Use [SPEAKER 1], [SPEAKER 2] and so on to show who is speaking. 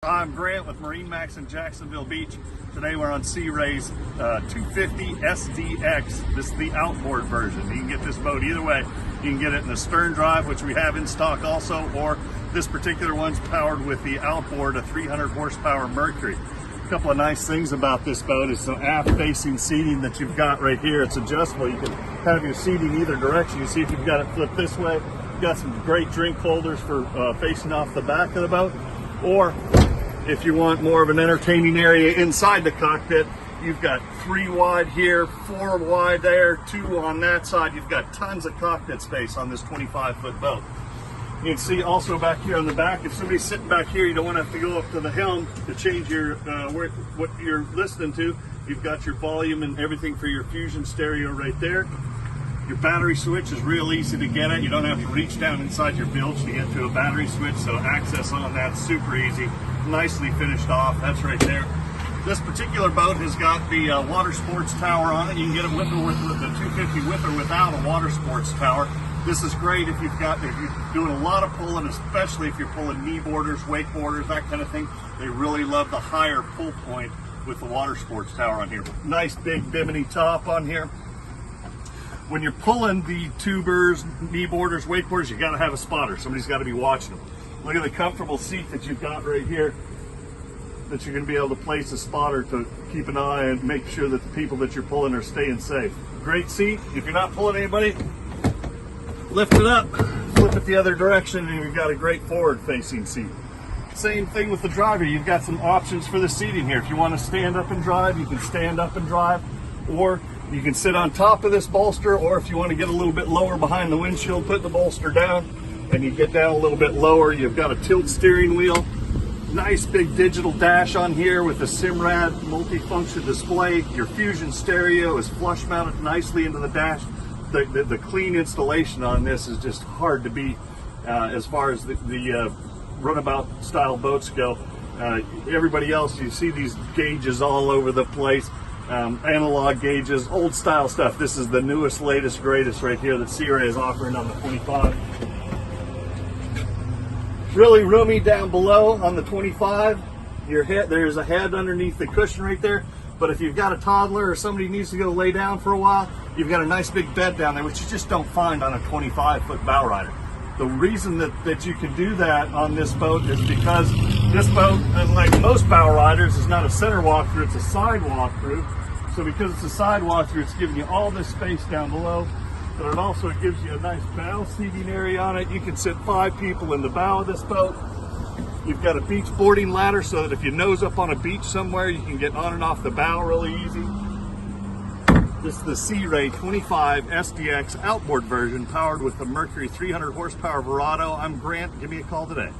[SPEAKER 1] I'm Grant with MarineMax in Jacksonville Beach. Today we're on Sea Ray's 250 SDX. This is the outboard version. You can get this boat either way. You can get it in the stern drive, which we have in stock also, or this particular one's powered with the Outboard, a 300 horsepower Mercury. A couple of nice things about this boat is some aft facing seating that you've got right here. It's adjustable. You can have your seating either direction. You see if you've got it flipped this way. You've got some great drink holders for facing off the back of the boat. Or if you want more of an entertaining area inside the cockpit, you've got 3 wide here, 4 wide there, 2 on that side. You've got tons of cockpit space on this 25-foot boat. You can see also back here on the back, if somebody's sitting back here, you don't want to have to go up to the helm to change your what you're listening to. You've got your volume and everything for your Fusion stereo right there. Your battery switch is real easy to get at. You don't have to reach down inside your bilge to get to a battery switch, so access on that's super easy. Nicely finished off, that's right there. This particular boat has got the water sports tower on it. You can get it with the 250 with or without a water sports tower. This is great if you're doing a lot of pulling, especially if you're pulling knee boarders, wakeboarders, that kind of thing. They really love the higher pull point with the water sports tower on here. Nice big bimini top on here. When you're pulling the tubers, knee boarders, wakeboarders, you got to have a spotter. Somebody's got to be watching them. Look at the comfortable seat that you've got right here, that you're going to be able to place a spotter to keep an eye and make sure that the people that you're pulling are staying safe. Great seat. If you're not pulling anybody, lift it up, flip it the other direction, and you've got a great forward-facing seat. Same thing with the driver. You've got some options for the seating here. If you want to stand up and drive, you can stand up and drive, or you can sit on top of this bolster, or if you want to get a little bit lower behind the windshield, put the bolster down, and you get down a little bit lower. You've got a tilt steering wheel. Nice big digital dash on here with a Simrad multifunction display. Your Fusion stereo is flush mounted nicely into the dash. The clean installation on this is just hard to beat as far as the runabout style boats go. Everybody else, you see these gauges all over the place. Analog gauges, old style stuff. This is the newest, latest, greatest right here that Sea Ray is offering on the 25. Really roomy down below on the 25. There's a head underneath the cushion right there. But if you've got a toddler or somebody who needs to go lay down for a while, you've got a nice big bed down there, which you just don't find on a 25-foot bow rider. The reason that you can do that on this boat is because this boat, unlike most bow riders, is not a center walk-through, it's a side walk-through. So because it's a side walk-through, it's giving you all this space down below, but it also gives you a nice bow seating area on it. You can sit 5 people in the bow of this boat. You've got a beach boarding ladder so that if you nose up on a beach somewhere, you can get on and off the bow really easy. This is the Sea Ray 25 SDX outboard version powered with the Mercury 300 horsepower Verado. I'm Grant. Give me a call today.